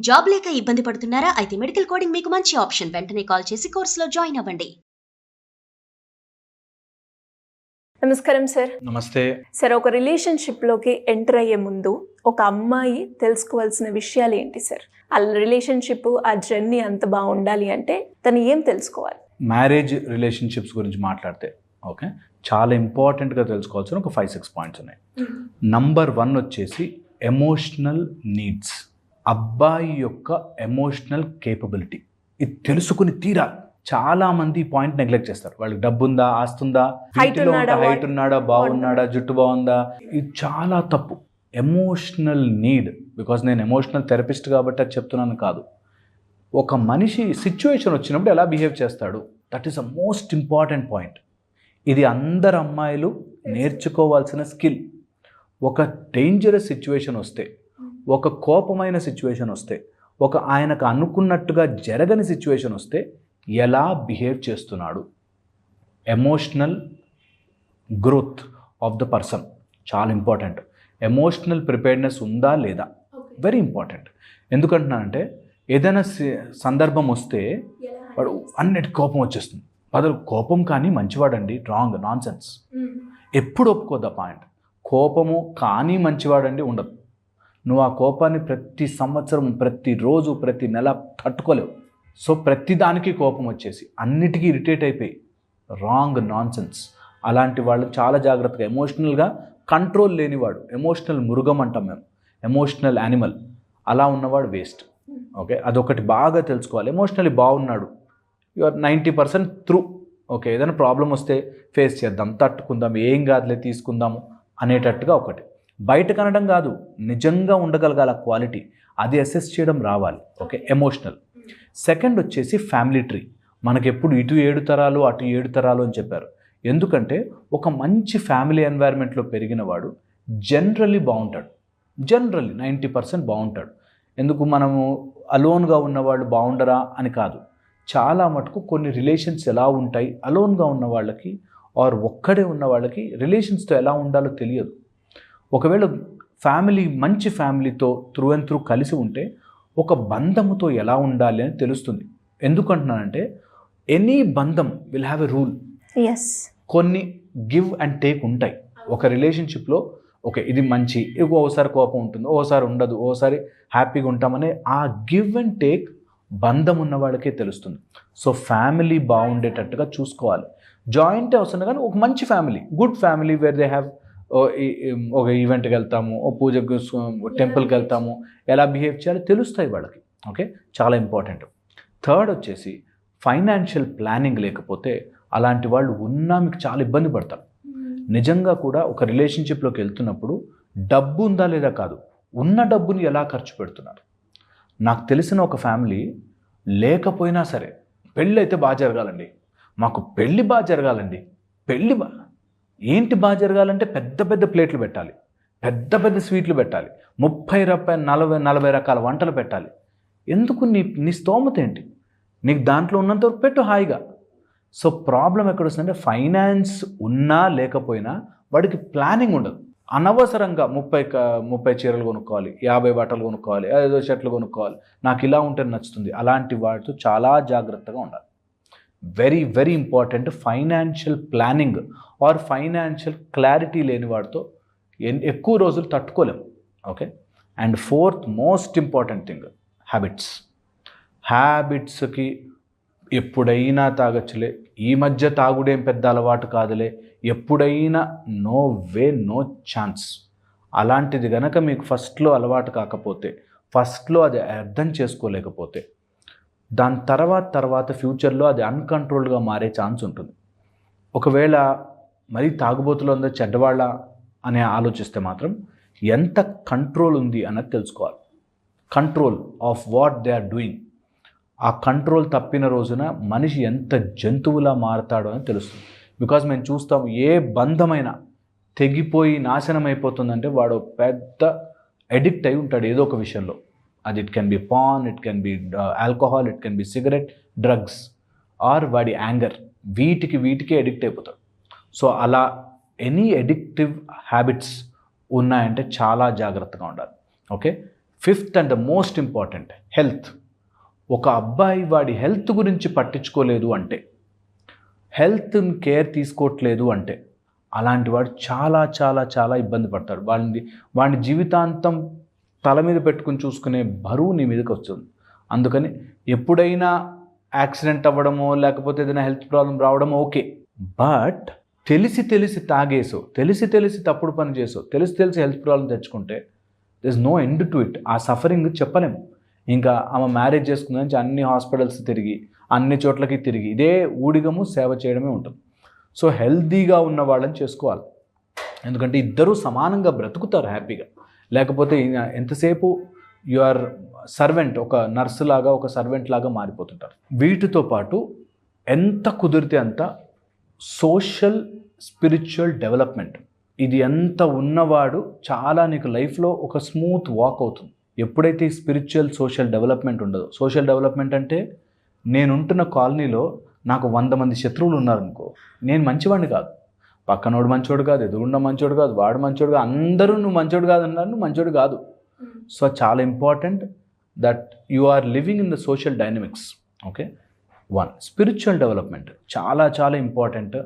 Job లేక ఇబ్బంది పడుతున్నారా? అయితే మెడికల్ కోడింగ్ మీకు మంచి ఆప్షన్. వెంటనే కాల్ చేసి కోర్సులో జాయిన్ అవ్వండి. నమస్కారం సార్. నమస్తే సార్, ఒక రిలేషన్షిప్లోకి ఎంటర్ అయ్యే ముందు ఒక అమ్మాయి తెలుసుకోవాల్సిన విషయాలు ఏంటి సార్? ఆ రిలేషన్షిప్, ఆ జర్నీ అంత బాగుండాలి అంటే తను ఏం తెలుసుకోవాలి? మ్యారేజ్ రిలేషన్షిప్స్ గురించి మాట్లాడితే ఓకే, చాలా ఇంపార్టెంట్గా తెలుసుకోవాల్సిన ఒక 5-6 పాయింట్స్ ఉన్నాయి. నంబర్ 1 వచ్చేసి ఎమోషనల్ నీడ్స్. అబ్బాయి యొక్క ఎమోషనల్ కేపబిలిటీ ఇది తెలుసుకుని తీరాలి. చాలా మంది ఈ పాయింట్ నెగ్లెక్ట్ చేస్తారు. వాళ్ళకి డబ్బు ఉందా, ఆస్తుందా, హైట్ ఉన్నాడా, బాగున్నాడా, జుట్టు బాగుందా, ఇది చాలా తప్పు. ఎమోషనల్ నీడ్, బికాజ్ నేను ఎమోషనల్ థెరపిస్ట్ కాబట్టి అది చెప్తున్నాను కాదు. ఒక మనిషి సిచ్యువేషన్ వచ్చినప్పుడు ఎలా బిహేవ్ చేస్తాడు, that is a most important point. ఇది అందరు అమ్మాయిలు నేర్చుకోవాల్సిన స్కిల్. ఒక డేంజరస్ సిచ్యువేషన్ వస్తే, ఒక కోపమైన సిచ్యువేషన్ వస్తే, ఒక ఆయనకు అనుకున్నట్టుగా జరగని సిచ్యువేషన్ వస్తే ఎలా బిహేవ్ చేస్తున్నాడు, emotional growth of the person చాలా ఇంపార్టెంట్. ఎమోషనల్ ప్రిపేర్డ్నెస్ ఉందా లేదా, వెరీ ఇంపార్టెంట్. ఎందుకంటున్నానంటే ఏదైనా సందర్భం వస్తే వాడు అన్నిటి కోపం వచ్చేస్తుంది. బదులు కోపం కానీ మంచివాడండి, రాంగ్, నాన్ సెన్స్. ఎప్పుడు ఒప్పుకోద్దా పాయింట్. కోపము కానీ మంచివాడండి ఉండదు. నువ్వు ఆ కోపాన్ని ప్రతి సంవత్సరం, ప్రతిరోజు, ప్రతి నెల తట్టుకోలేవు. సో ప్రతిదానికి కోపం వచ్చేసి అన్నిటికీ ఇరిటేట్ అయిపోయి, రాంగ్, నాన్ సెన్స్. అలాంటి వాళ్ళు చాలా జాగ్రత్తగా. ఎమోషనల్గా కంట్రోల్ లేనివాడు, ఎమోషనల్ మృగం అంటాం మేము, ఎమోషనల్ యానిమల్, అలా ఉన్నవాడు వేస్ట్. ఓకే, అదొకటి బాగా తెలుసుకోవాలి. ఎమోషనల్లీ బాగున్నాడు, యు ఆర్ 90% త్రూ. ఓకే, ఏదైనా ప్రాబ్లం వస్తే ఫేస్ చేద్దాం, తట్టుకుందాం, ఏం కాదులే తీసుకుందాము అనేటట్టుగా ఒకటి. బయట కనడం కాదు, నిజంగా ఉండగలగాల క్వాలిటీ, అది అసెస్ చేయడం రావాలి. Okay, emotional. సెకండ్ వచ్చేసి ఫ్యామిలీ ట్రీ. మనకి ఎప్పుడు ఇటు 7 తరాలు అటు 7 తరాలు అని చెప్పారు. ఎందుకంటే ఒక మంచి ఫ్యామిలీ ఎన్వైర్న్మెంట్లో పెరిగిన వాడు జనరల్లీ బాగుంటాడు. జనరల్లీ 90% బాగుంటాడు. ఎందుకు మనము అలోన్గా ఉన్నవాళ్ళు బాగుండరా అని కాదు. చాలా మటుకు కొన్ని రిలేషన్స్ ఎలా ఉంటాయి, అలోన్గా ఉన్న వాళ్ళకి ఆర్ ఒక్కడే ఉన్న వాళ్ళకి రిలేషన్స్తో ఎలా ఉండాలో తెలియదు. ఒకవేళ ఫ్యామిలీ మంచి ఫ్యామిలీతో త్రూ అండ్ త్రూ కలిసి ఉంటే ఒక బంధముతో ఎలా ఉండాలి అని తెలుస్తుంది. ఎందుకంటున్నానంటే ఎనీ బంధం విల్ హ్యావ్ ఎ రూల్. కొన్ని గివ్ అండ్ టేక్ ఉంటాయి ఒక రిలేషన్షిప్లో. ఓకే, ఇది మంచి, ఓసారి కోపం ఉంటుంది, ఓసారి ఉండదు, ఓసారి హ్యాపీగా ఉంటామనే ఆ గివ్ అండ్ టేక్ బంధం ఉన్న వాళ్ళకే తెలుస్తుంది. సో ఫ్యామిలీ బాగుండేటట్టుగా చూసుకోవాలి. జాయింట్ అవసరం కానీ ఒక మంచి family, good family, where they have ఒక ఈవెంట్కి వెళ్తాము, ఓ పూజకు, టెంపుల్కి వెళ్తాము, ఎలా బిహేవ్ చేయాలో తెలుస్తాయి వాళ్ళకి. ఓకే, చాలా ఇంపార్టెంట్. థర్డ్ వచ్చేసి ఫైనాన్షియల్ ప్లానింగ్ లేకపోతే అలాంటి వాళ్ళు ఉన్నా మీకు చాలా ఇబ్బంది పడతారు. నిజంగా కూడా ఒక రిలేషన్షిప్లోకి వెళ్తున్నప్పుడు డబ్బు ఉందా లేదా కాదు, ఉన్న డబ్బుని ఎలా ఖర్చు పెడుతున్నారు. నాకు తెలిసిన ఒక ఫ్యామిలీ లేకపోయినా సరే పెళ్ళి అయితే బాగా జరగాలండి, మాకు పెళ్ళి బాగా జరగాలండి, పెళ్ళి ఏంటి బాగా జరగాలంటే పెద్ద పెద్ద ప్లేట్లు పెట్టాలి, పెద్ద పెద్ద స్వీట్లు పెట్టాలి, 30-40 రకాల వంటలు పెట్టాలి. ఎందుకు? నీ స్తోమత ఏంటి, నీకు దాంట్లో ఉన్నంత వరకు పెట్టు హాయిగా. సో ప్రాబ్లం ఎక్కడ వస్తుందంటే ఫైనాన్స్ ఉన్నా లేకపోయినా వాడికి ప్లానింగ్ ఉండదు. అనవసరంగా 30 చీరలు కొనుక్కోవాలి, 50 బట్టలు కొనుక్కోవాలి, 5 షర్ట్లు కొనుక్కోవాలి, నాకు ఇలా ఉంటే నచ్చుతుంది. అలాంటి వాటితో చాలా జాగ్రత్తగా ఉండాలి. Very very important. Financial planning or financial clarity లేని వాడితో ఎక్కువ రోజులు తట్టుకోలేము. Okay, and fourth most important thing, హ్యాబిట్స్కి ఎప్పుడైనా తాగొచ్చులే, ఈ మధ్య తాగుడేం పెద్ద అలవాటు కాదులే, ఎప్పుడైనా, నో వే, నో ఛాన్స్. అలాంటిది గనక మీకు ఫస్ట్లో అలవాటు కాకపోతే, ఫస్ట్లో అది అర్థం చేసుకోలేకపోతే, దాని తర్వాత ఫ్యూచర్లో అది అన్కంట్రోల్డ్గా మారే ఛాన్స్ ఉంటుంది. ఒకవేళ మరీ తాగుబోతులు ఉందో చెడ్డవాళ్ళ అని ఆలోచిస్తే మాత్రం ఎంత కంట్రోల్ ఉంది అన్నది తెలుసుకోవాలి. Control of what they are doing. ఆ కంట్రోల్ తప్పిన రోజున మనిషి ఎంత జంతువులా మారతాడో అని తెలుస్తుంది. బికాజ్ మేము చూస్తాం, ఏ బంధమైనా తెగిపోయి నాశనం అయిపోతుందంటే వాడు పెద్ద అడిక్ట్ అయి ఉంటాడు ఏదో ఒక విషయంలో. అది it can be paan, it can be alcohol, it can be cigarette, drugs, or వాడి యాంగర్. వీటికి అడిక్ట్ అయిపోతాడు. సో అలా ఎనీ అడిక్టివ్ హ్యాబిట్స్ ఉన్నాయంటే చాలా జాగ్రత్తగా ఉండాలి. Okay, 5th and the most important, health. ఒక అబ్బాయి వాడి హెల్త్ గురించి పట్టించుకోలేదు అంటే, హెల్త్ కేర్ తీసుకోవట్లేదు అంటే, అలాంటి వాడు చాలా చాలా చాలా ఇబ్బంది పడతాడు. వాడిని జీవితాంతం తల మీద పెట్టుకుని చూసుకునే బరువు నీ మీదకి వస్తుంది. అందుకని ఎప్పుడైనా యాక్సిడెంట్ అవ్వడమో లేకపోతే ఏదైనా హెల్త్ ప్రాబ్లం రావడమో ఓకే, బట్ తెలిసి తాగేసో, తెలిసి తప్పుడు పని చేసో, తెలిసి హెల్త్ ప్రాబ్లం తెచ్చుకుంటే this no end to it. ఆ సఫరింగ్ చెప్పలేము. ఇంకా ఆమె మ్యారేజ్ చేసుకుందని అన్ని హాస్పిటల్స్ తిరిగి, అన్ని చోట్లకి తిరిగి ఇదే ఊడిగము సేవ చేయడమే ఉంటుంది. సో హెల్తీగా ఉన్న వాళ్ళని చేసుకోవాలి. ఎందుకంటే ఇద్దరూ సమానంగా బ్రతుకుతారు హ్యాపీగా. లేకపోతే ఎంతసేపు యు ఆర్ సర్వెంట్, ఒక నర్సు లాగా, ఒక సర్వెంట్ లాగా మారిపోతుంటారు. వీటితో పాటు ఎంత కుదిరితే అంత సోషల్ స్పిరిచువల్ డెవలప్మెంట్, ఇది ఎంత ఉన్నవాడు చాలా నీకు లైఫ్లో ఒక స్మూత్ వాక్ అవుతుంది. ఎప్పుడైతే ఈ స్పిరిచువల్ సోషల్ డెవలప్మెంట్ ఉండదో, సోషల్ డెవలప్మెంట్ అంటే నేనుంటున్న కాలనీలో నాకు 100 మంది శత్రువులు ఉన్నారనుకో, నేను మంచివాడిని కాదు, పక్కనోడు మంచోడు కాదు, ఎదురుండ మంచోడు కాదు, వాడు మంచోడు కాదు, అందరూ నువ్వు మంచోడు కాదు అన్నారు, నువ్వు మంచోడు కాదు. సో చాలా important that you are living in the social dynamics. Okay, 1 spiritual development చాలా చాలా ఇంపార్టెంట్.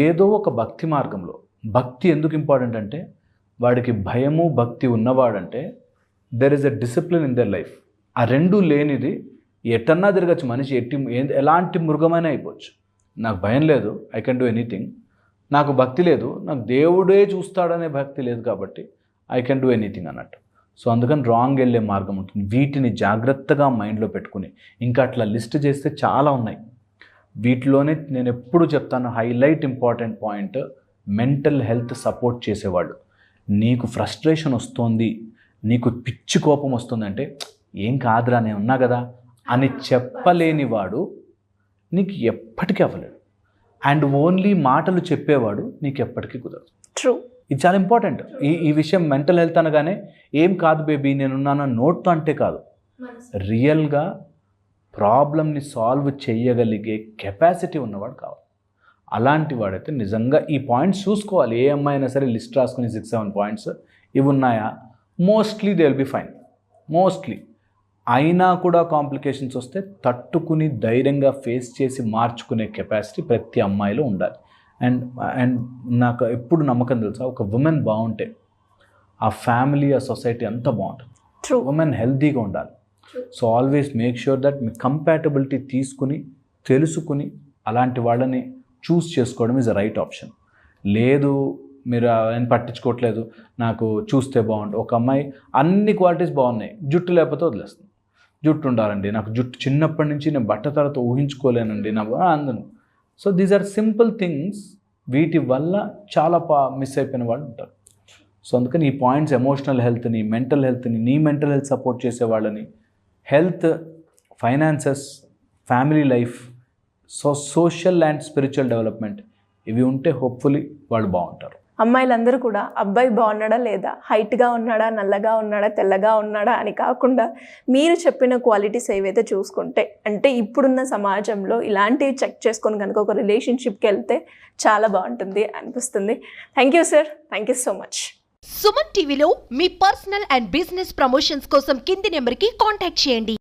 ఏదో ఒక భక్తి మార్గంలో, భక్తి ఎందుకు ఇంపార్టెంట్ అంటే వాడికి భయము భక్తి ఉన్నవాడంటే there is a discipline in their life. ఆ రెండు లేనిది ఎటన్నా తిరగచ్చు మనిషి, ఎలాంటి మృగమైనా అయిపోవచ్చు. నాకు భయం లేదు, ఐ కెన్ డూ ఎనీథింగ్. నాకు భక్తి లేదు, నాకు దేవుడే చూస్తాడనే భక్తి లేదు, కాబట్టి ఐ కెన్ డూ ఎనీథింగ్ అన్నట్టు. సో అందుకని రాంగ్ వెళ్ళే మార్గం ఉంటుంది. వీటిని జాగ్రత్తగా మైండ్లో పెట్టుకుని, ఇంకా అట్లా లిస్ట్ చేస్తే చాలా ఉన్నాయి. వీటిలోనే నేను ఎప్పుడు చెప్తాను, highlight important point, mental health support చేసేవాళ్ళు. నీకు ఫ్రస్ట్రేషన్ వస్తుంది, నీకు పిచ్చి కోపం వస్తుందంటే ఏం కాదురా నేను ఉన్నా కదా అని చెప్పలేని వాడు నీకు ఎప్పటికీ అవ్వలేడు. అండ్ ఓన్లీ మాటలు చెప్పేవాడు నీకు ఎప్పటికీ కుదరదు. ట్రూ. ఇది చాలా ఇంపార్టెంట్. ఈ విషయం మెంటల్ హెల్త్ అనగానే ఏం కాదు బేబీ నేనున్నాను నోట్తో అంటే కాదు, రియల్గా ప్రాబ్లమ్ని సాల్వ్ చేయగలిగే కెపాసిటీ ఉన్నవాడు కావాలి. అలాంటి వాడైతే నిజంగా ఈ పాయింట్స్ చూసుకోవాలి. ఏ అమ్మాయి అయినా సరే లిస్ట్ రాసుకుని 6-7 పాయింట్స్ ఇవి ఉన్నాయా, mostly they will be fine. Mostly అయినా కూడా కాంప్లికేషన్స్ వస్తే తట్టుకుని ధైర్యంగా ఫేస్ చేసి మార్చుకునే కెపాసిటీ ప్రతి అమ్మాయిలో ఉండాలి. అండ్ నాకు ఎప్పుడు నమ్మకం తెలుసా, ఒక ఉమెన్ బాగుంటే ఆ ఫ్యామిలీ, ఆ సొసైటీ అంతా బాగుంటుంది. ఉమెన్ హెల్తీగా ఉండాలి. So always make sure that me compatibility తీసుకుని తెలుసుకుని అలాంటి వాళ్ళని చూస్ చేసుకోవడం ఈజ్ అ రైట్ ఆప్షన్. లేదు మీరు ఆయన పట్టించుకోవట్లేదు, నాకు చూస్తే బాగుంటుంది. ఒక అమ్మాయి అన్ని క్వాలిటీస్ బాగున్నాయి, జుట్టు లేకపోతే వదిలేస్తుంది. జుట్టు ఉండాలండి, నాకు జుట్టు చిన్నప్పటి నుంచి నేను బట్ట తర్వాత ఊహించుకోలేనండి నా అందను. So these are simple things, వీటి వల్ల చాలా మిస్ అయిపోయిన వాళ్ళు ఉంటారు. సో అందుకని ఈ పాయింట్స్ ఎమోషనల్ హెల్త్ని, మెంటల్ హెల్త్ని, నీ మెంటల్ హెల్త్ సపోర్ట్ చేసే వాళ్ళని, health, finances, family life, social and spiritual development, ఇవి ఉంటే హోప్ఫుల్లీ వాళ్ళు బాగుంటారు. అమ్మాయిలందరూ కూడా అబ్బాయి బాగున్నాడా లేదా, హైట్గా ఉన్నాడా, నల్లగా ఉన్నాడా, తెల్లగా ఉన్నాడా అని కాకుండా మీరు చెప్పిన క్వాలిటీస్ ఏవైతే చూసుకుంటే, అంటే ఇప్పుడున్న సమాజంలో ఇలాంటివి చెక్ చేసుకొని కనుక ఒక రిలేషన్షిప్కి వెళ్తే చాలా బాగుంటుంది అనిపిస్తుంది. Thank you sir, thank you so much. Suman టీవీలో మీ పర్సనల్ అండ్ బిజినెస్ ప్రమోషన్స్ కోసం కింది నెంబర్కి కాంటాక్ట్ చేయండి.